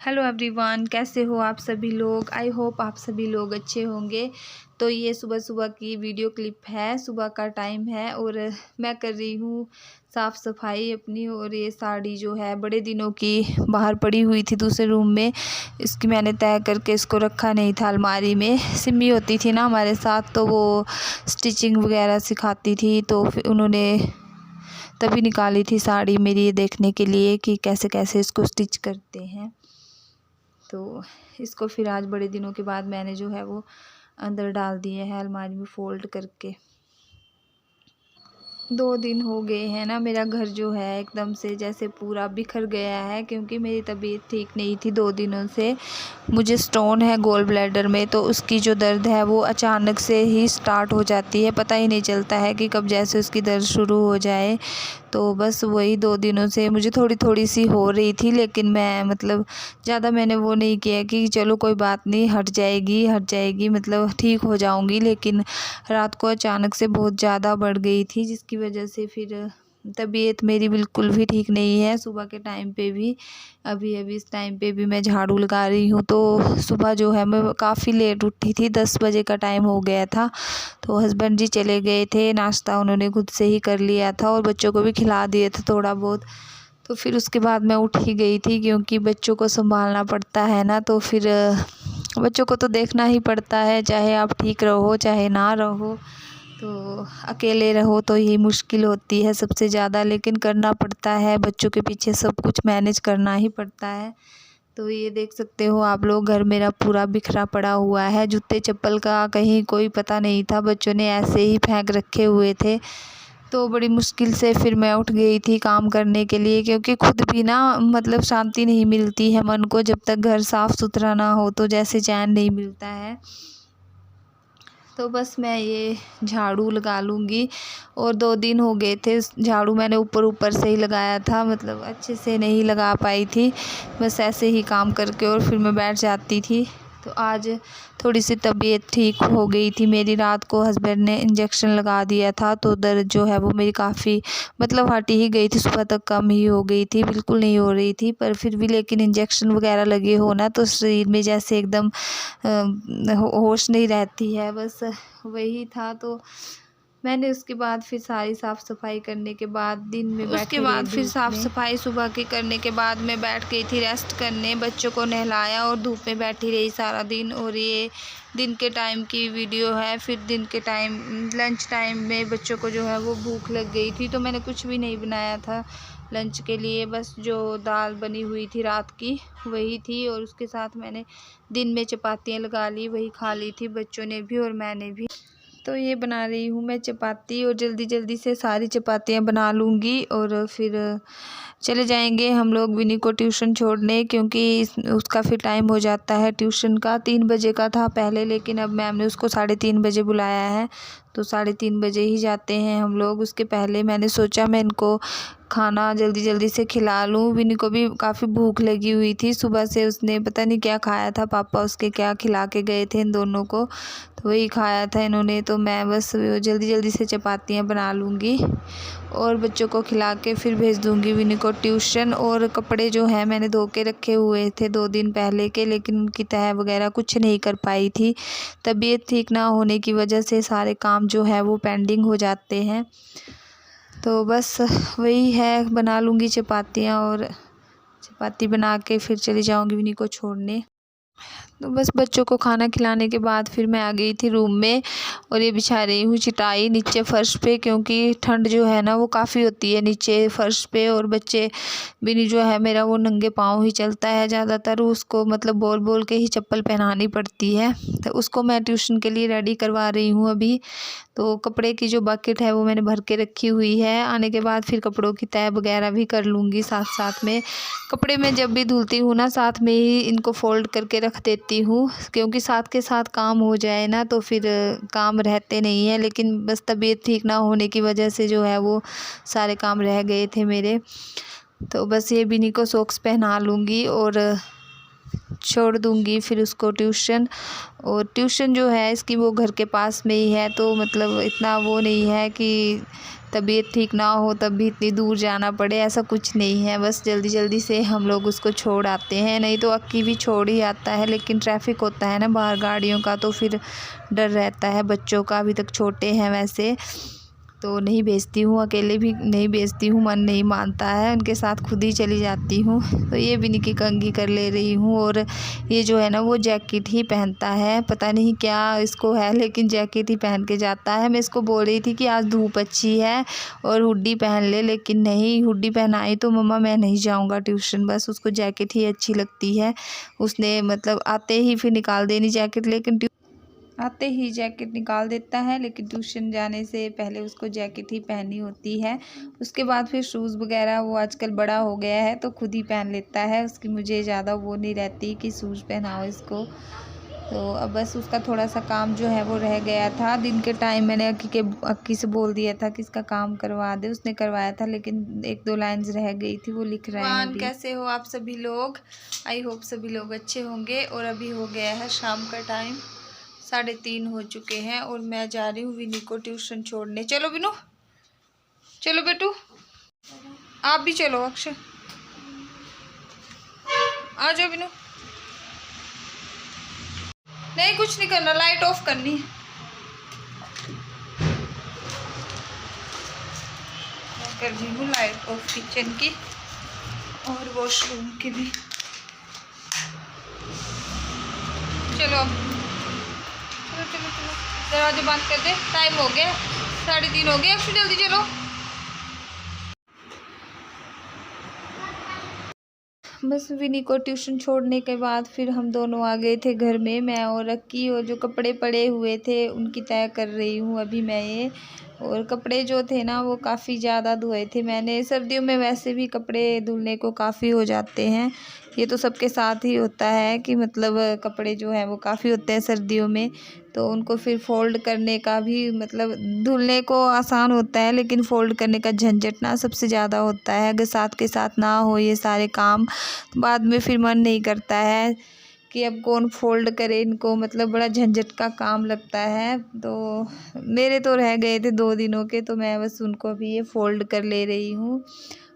Hello everyone, कैसे हो आप सभी लोग। आई होप आप सभी लोग अच्छे होंगे। तो ये सुबह सुबह की वीडियो क्लिप है, सुबह का टाइम है और मैं कर रही हूँ साफ़ सफाई अपनी। और ये साड़ी जो है बड़े दिनों की बाहर पड़ी हुई थी दूसरे रूम में, इसकी मैंने तय करके इसको रखा नहीं था अलमारी में। सिमी होती थी ना हमारे साथ, तो वो स्टिचिंग वगैरह सिखाती थी, तो फिर उन्होंने तभी निकाली थी साड़ी मेरी, ये देखने के लिए कि कैसे कैसे इसको स्टिच करते हैं। तो इसको फिर आज बड़े दिनों के बाद मैंने जो है वो अंदर डाल दिया है अलमारी में फ़ोल्ड करके। 2 दिन हो गए हैं ना, मेरा घर जो है एकदम से जैसे पूरा बिखर गया है, क्योंकि मेरी तबीयत ठीक नहीं थी 2 दिनों से। मुझे स्टोन है गोल ब्लैडर में, तो उसकी जो दर्द है वो अचानक से ही स्टार्ट हो जाती है, पता ही नहीं चलता है कि कब जैसे उसकी दर्द शुरू हो जाए। तो बस वही 2 दिनों से मुझे थोड़ी थोड़ी सी हो रही थी, लेकिन मैं मतलब ज़्यादा मैंने वो नहीं किया कि चलो कोई बात नहीं, हट जाएगी मतलब ठीक हो जाऊंगी। लेकिन रात को अचानक से बहुत ज़्यादा बढ़ गई थी, जिसकी वजह से फिर तबीयत मेरी बिल्कुल भी ठीक नहीं है। सुबह के टाइम पे भी अभी इस टाइम पे भी मैं झाड़ू लगा रही हूँ, तो सुबह जो है मैं काफ़ी लेट उठी थी, 10 बजे का टाइम हो गया था। तो हस्बैंड जी चले गए थे, नाश्ता उन्होंने खुद से ही कर लिया था और बच्चों को भी खिला दिए थे थोड़ा बहुत। तो फिर उसके बाद मैं उठ ही गई थी, क्योंकि बच्चों को संभालना पड़ता है ना, तो फिर बच्चों को तो देखना ही पड़ता है, चाहे आप ठीक रहो चाहे ना रहो। तो अकेले रहो तो यही मुश्किल होती है सबसे ज़्यादा, लेकिन करना पड़ता है, बच्चों के पीछे सब कुछ मैनेज करना ही पड़ता है। तो ये देख सकते हो आप लोग, घर मेरा पूरा बिखरा पड़ा हुआ है, जूते चप्पल का कहीं कोई पता नहीं था, बच्चों ने ऐसे ही फेंक रखे हुए थे। तो बड़ी मुश्किल से फिर मैं उठ गई थी काम करने के लिए, क्योंकि खुद भी ना मतलब शांति नहीं मिलती है मन को, जब तक घर साफ़ सुथरा ना हो तो जैसे चैन नहीं मिलता है। तो बस मैं ये झाड़ू लगा लूँगी। और 2 दिन हो गए थे, झाड़ू मैंने ऊपर ऊपर से ही लगाया था, मतलब अच्छे से नहीं लगा पाई थी, बस ऐसे ही काम करके और फिर मैं बैठ जाती थी। तो आज थोड़ी सी तबीयत ठीक हो गई थी मेरी। रात को हस्बैंड ने इंजेक्शन लगा दिया था, तो दर्द जो है वो मेरी काफ़ी मतलब हट ही गई थी, सुबह तक कम ही हो गई थी, बिल्कुल नहीं हो रही थी, पर फिर भी लेकिन इंजेक्शन वगैरह लगे हो ना, तो शरीर में जैसे एकदम होश नहीं रहती है, बस वही था। तो मैंने उसके बाद फिर सारी साफ़ सफाई करने के बाद दिन में उसके बाद फिर साफ़ सफाई सुबह की करने के बाद मैं बैठ गई थी रेस्ट करने, बच्चों को नहलाया और धूप में बैठी रही सारा दिन। और ये दिन के टाइम की वीडियो है। फिर दिन के टाइम लंच टाइम में बच्चों को जो है वो भूख लग गई थी, तो मैंने कुछ भी नहीं बनाया था लंच के लिए, बस जो दाल बनी हुई थी रात की वही थी, और उसके साथ मैंने दिन में चपातियाँ लगा ली, वही खा ली थी बच्चों ने भी और मैंने भी। तो ये बना रही हूँ मैं चपाती, और जल्दी जल्दी से सारी चपातियाँ बना लूँगी और फिर चले जाएंगे हम लोग विनी को ट्यूशन छोड़ने, क्योंकि उसका फिर टाइम हो जाता है ट्यूशन का। 3 बजे का था पहले, लेकिन अब मैम ने उसको 3:30 बजे बुलाया है, तो 3:30 बजे ही जाते हैं हम लोग। उसके पहले मैंने सोचा मैं इनको खाना जल्दी जल्दी से खिला लूँ। विनी को भी काफ़ी भूख लगी हुई थी, सुबह से उसने पता नहीं क्या खाया था, पापा उसके क्या खिला के गए थे इन दोनों को, तो वही खाया था इन्होंने। तो मैं बस जल्दी जल्दी से चपातियाँ बना लूँगी और बच्चों को खिला के फिर भेज दूँगी विनी को ट्यूशन। और कपड़े जो हैं मैंने धो के रखे हुए थे 2 दिन पहले के, लेकिन उनकी तह वगैरह कुछ नहीं कर पाई थी, तबीयत ठीक ना होने की वजह से सारे काम जो है वो पेंडिंग हो जाते हैं। तो बस वही है, बना लूँगी चपातियाँ और चपाती बना के फिर चली जाऊँगी विनी को छोड़ने। तो बस बच्चों को खाना खिलाने के बाद फिर मैं आ गई थी रूम में, और ये बिछा रही हूँ चटाई नीचे फर्श पे, क्योंकि ठंड जो है ना वो काफ़ी होती है नीचे फर्श पे। और बच्चे बिनी जो है मेरा वो नंगे पाँव ही चलता है ज़्यादातर, उसको मतलब बोल बोल के ही चप्पल पहनानी पड़ती है। तो उसको मैं ट्यूशन के लिए रेडी करवा रही हूँ अभी। तो कपड़े की जो बकेट है वो मैंने भर के रखी हुई है, आने के बाद फिर कपड़ों की तह वगैरह भी कर लूँगी साथ साथ में। कपड़े मैं जब भी धुलती हूँ ना साथ में ही इनको फ़ोल्ड करके रख देती हूँ, क्योंकि साथ के साथ काम हो जाए ना तो फिर काम रहते नहीं हैं। लेकिन बस तबीयत ठीक ना होने की वजह से जो है वो सारे काम रह गए थे मेरे। तो बस ये बिनी को सॉक्स पहना लूँगी और छोड़ दूँगी फिर उसको ट्यूशन। और ट्यूशन जो है इसकी वो घर के पास में ही है, तो मतलब इतना वो नहीं है कि तबीयत ठीक ना हो तब भी इतनी दूर जाना पड़े, ऐसा कुछ नहीं है। बस जल्दी जल्दी से हम लोग उसको छोड़ आते हैं, नहीं तो अक्की भी छोड़ ही आता है, लेकिन ट्रैफिक होता है ना बाहर गाड़ियों का, तो फिर डर रहता है बच्चों का। अभी तक छोटे हैं वैसे, तो नहीं भेजती हूँ, अकेले भी नहीं भेजती हूँ, मन नहीं मानता है, उनके साथ खुद ही चली जाती हूँ। तो ये बिनी की कंघी कर ले रही हूँ। और ये जो है ना वो जैकेट ही पहनता है, पता नहीं क्या इसको है, लेकिन जैकेट ही पहन के जाता है। मैं इसको बोल रही थी कि आज धूप अच्छी है और हुड्डी पहन ले, लेकिन नहीं, हुड्डी पहनाई तो मम्मा मैं नहीं जाऊँगा ट्यूशन, बस उसको जैकेट ही अच्छी लगती है। उसने मतलब आते ही फिर निकाल देनी जैकेट, लेकिन आते ही जैकेट निकाल देता है, लेकिन ट्यूशन जाने से पहले उसको जैकेट ही पहननी होती है। उसके बाद फिर शूज़ वगैरह वो आजकल बड़ा हो गया है तो खुद ही पहन लेता है, उसकी मुझे ज़्यादा वो नहीं रहती कि शूज़ पहनाओ इसको। तो अब बस उसका थोड़ा सा काम जो है वो रह गया था। दिन के टाइम मैंने अक्की से बोल दिया था कि इसका काम करवा दे, उसने करवाया था, लेकिन 1-2 लाइन्स रह गई थी, वो लिख रहे हैं अभी। कैसे हो आप सभी लोग? आई होप सभी लोग अच्छे होंगे। और अभी हो गया है शाम का टाइम, 3:30 हो चुके हैं और मैं जा रही हूँ विनी को ट्यूशन छोड़ने। चलो विनू, चलो बेटू, आप भी चलो। अक्षय आ जाओ विनू। नहीं कुछ नहीं करना, लाइट ऑफ करनी है। मैं कर दी हूँ लाइट ऑफ किचन की और वॉशरूम की भी। चलो अब चलो चलो चलो, दरवाजा बंद कर दे, टाइम हो गया 3:30 हो गए। अक्षु जल्दी चलो। बस विनी को ट्यूशन छोड़ने के बाद फिर हम दोनों आ गए थे घर में, मैं और अक्की। और जो कपड़े पड़े हुए थे उनकी तय कर रही हूँ अभी मैं ये। और कपड़े जो थे ना वो काफ़ी ज़्यादा धोए थे मैंने। सर्दियों में वैसे भी कपड़े धुलने को काफ़ी हो जाते हैं, ये तो सबके साथ ही होता है कि मतलब कपड़े जो हैं वो काफ़ी होते हैं सर्दियों में, तो उनको फिर फ़ोल्ड करने का भी मतलब धुलने को आसान होता है, लेकिन फ़ोल्ड करने का झंझट ना सबसे ज़्यादा होता है। अगर साथ के साथ ना हो ये सारे काम तो बाद में फिर मन नहीं करता है कि अब कौन फ़ोल्ड करे इनको, मतलब बड़ा झंझट का काम लगता है। तो मेरे तो रह गए थे 2 दिनों के, तो मैं बस उनको अभी ये फ़ोल्ड कर ले रही हूँ।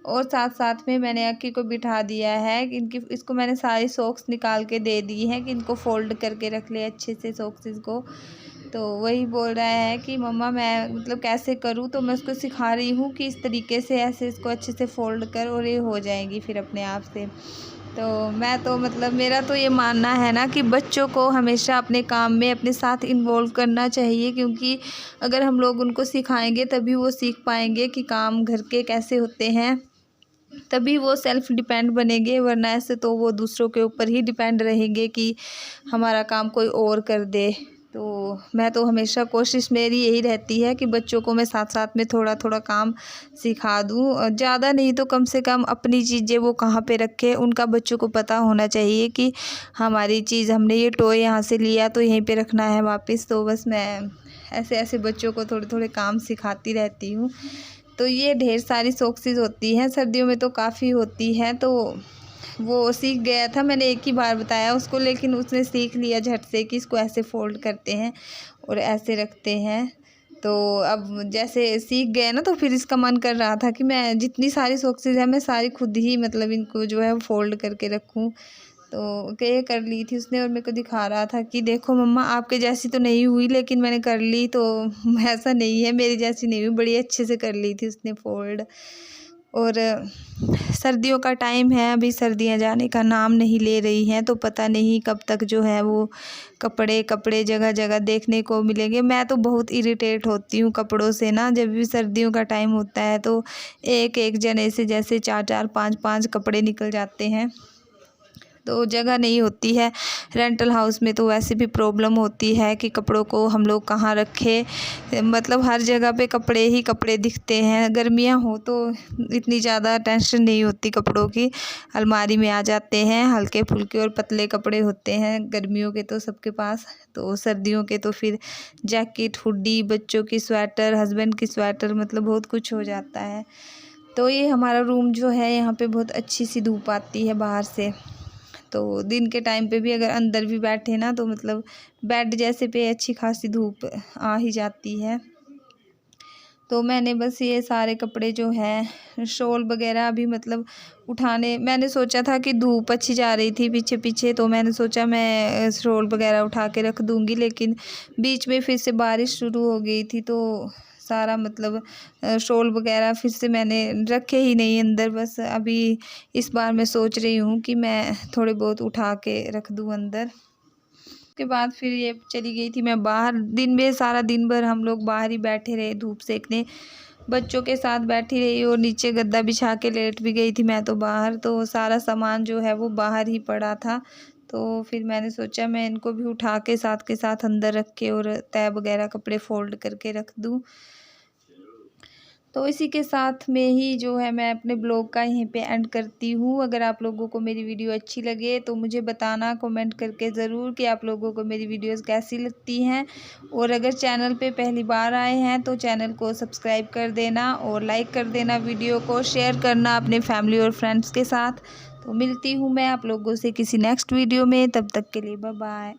और साथ साथ में मैंने अक्की को बिठा दिया है कि इसको मैंने सारी सॉक्स निकाल के दे दी हैं कि इनको फ़ोल्ड करके रख ले अच्छे से सॉक्सेस को। तो वही बोल रहा है कि मम्मा मैं मतलब कैसे करूँ, तो मैं उसको सिखा रही हूँ कि इस तरीके से ऐसे इसको अच्छे से फ़ोल्ड कर और ये हो जाएंगी फिर अपने आप से। तो मैं तो मतलब मेरा तो ये मानना है ना कि बच्चों को हमेशा अपने काम में अपने साथ इन्वॉल्व करना चाहिए, क्योंकि अगर हम लोग उनको सिखाएंगे तभी वो सीख पाएंगे कि काम घर के कैसे होते हैं, तभी वो सेल्फ़ डिपेंड बनेंगे। वरना ऐसे तो वो दूसरों के ऊपर ही डिपेंड रहेंगे कि हमारा काम कोई और कर दे। तो मैं तो हमेशा कोशिश मेरी यही रहती है कि बच्चों को मैं साथ साथ में थोड़ा थोड़ा काम सिखा दूँ, ज़्यादा नहीं तो कम से कम अपनी चीज़ें वो कहाँ पे रखे उनका बच्चों को पता होना चाहिए कि हमारी चीज़, हमने ये टॉय यहाँ से लिया तो यहीं पे रखना है वापस। तो बस मैं ऐसे ऐसे बच्चों को थोड़े थोड़े काम सिखाती रहती हूँ। तो ये ढेर सारी सॉक्सेस होती हैं, सर्दियों में तो काफ़ी होती हैं। तो वो सीख गया था, मैंने एक ही बार बताया उसको, लेकिन उसने सीख लिया झट से कि इसको ऐसे फ़ोल्ड करते हैं और ऐसे रखते हैं। तो अब जैसे सीख गए ना, तो फिर इसका मन कर रहा था कि मैं जितनी सारी सॉक्सेस हैं मैं सारी खुद ही मतलब इनको जो है फ़ोल्ड करके रखूँ। तो ये कर ली थी उसने और मेरे को दिखा रहा था कि देखो मम्मा आपके जैसी तो नहीं हुई, लेकिन मैंने कर ली। तो ऐसा नहीं है मेरी जैसी नहीं हुई, बड़ी अच्छे से कर ली थी उसने फ़ोल्ड। और सर्दियों का टाइम है, अभी सर्दियां जाने का नाम नहीं ले रही हैं, तो पता नहीं कब तक जो है वो कपड़े जगह जगह देखने को मिलेंगे। मैं तो बहुत इरिटेट होती हूँ कपड़ों से ना, जब भी सर्दियों का टाइम होता है तो एक एक जने से जैसे 4-4 5-5 कपड़े निकल जाते हैं, तो जगह नहीं होती है। रेंटल हाउस में तो वैसे भी प्रॉब्लम होती है कि कपड़ों को हम लोग कहाँ रखें, मतलब हर जगह पे कपड़े ही कपड़े दिखते हैं। गर्मियाँ हो तो इतनी ज़्यादा टेंशन नहीं होती कपड़ों की, अलमारी में आ जाते हैं, हल्के फुल्के और पतले कपड़े होते हैं गर्मियों के तो सबके पास। तो सर्दियों के तो फिर जैकेट, हुडी, बच्चों की स्वेटर, हस्बैंड की स्वेटर, मतलब बहुत कुछ हो जाता है। तो ये हमारा रूम जो है यहाँ पे बहुत अच्छी सी धूप आती है बाहर से, तो दिन के टाइम पे भी अगर अंदर भी बैठे ना तो मतलब बेड जैसे पे अच्छी खासी धूप आ ही जाती है। तो मैंने बस ये सारे कपड़े जो हैं शॉल वगैरह अभी मतलब उठाने, मैंने सोचा था कि धूप अच्छी जा रही थी पीछे पीछे, तो मैंने सोचा मैं शॉल वगैरह उठा के रख दूँगी, लेकिन बीच में फिर से बारिश शुरू हो गई थी तो सारा मतलब शॉल वगैरह फिर से मैंने रखे ही नहीं अंदर। बस अभी इस बार मैं सोच रही हूँ कि मैं थोड़े बहुत उठा के रख दूँ अंदर। के बाद फिर ये चली गई थी मैं बाहर। दिन में सारा दिन भर हम लोग बाहर ही बैठे रहे धूप सेकने, बच्चों के साथ बैठी रही और नीचे गद्दा बिछा के लेट भी गई थी मैं तो बाहर। तो सारा सामान जो है वो बाहर ही पड़ा था, तो फिर मैंने सोचा मैं इनको भी उठा के साथ अंदर रख के और तह वगैरह कपड़े फोल्ड करके रख दूँ। तो इसी के साथ में ही जो है मैं अपने ब्लॉग का यहीं पे एंड करती हूँ। अगर आप लोगों को मेरी वीडियो अच्छी लगे तो मुझे बताना कमेंट करके ज़रूर कि आप लोगों को मेरी वीडियोस कैसी लगती हैं। और अगर चैनल पे पहली बार आए हैं तो चैनल को सब्सक्राइब कर देना और लाइक कर देना, वीडियो को शेयर करना अपने फैमिली और फ्रेंड्स के साथ। तो मिलती हूँ मैं आप लोगों से किसी नेक्स्ट वीडियो में, तब तक के लिए बाय बाय।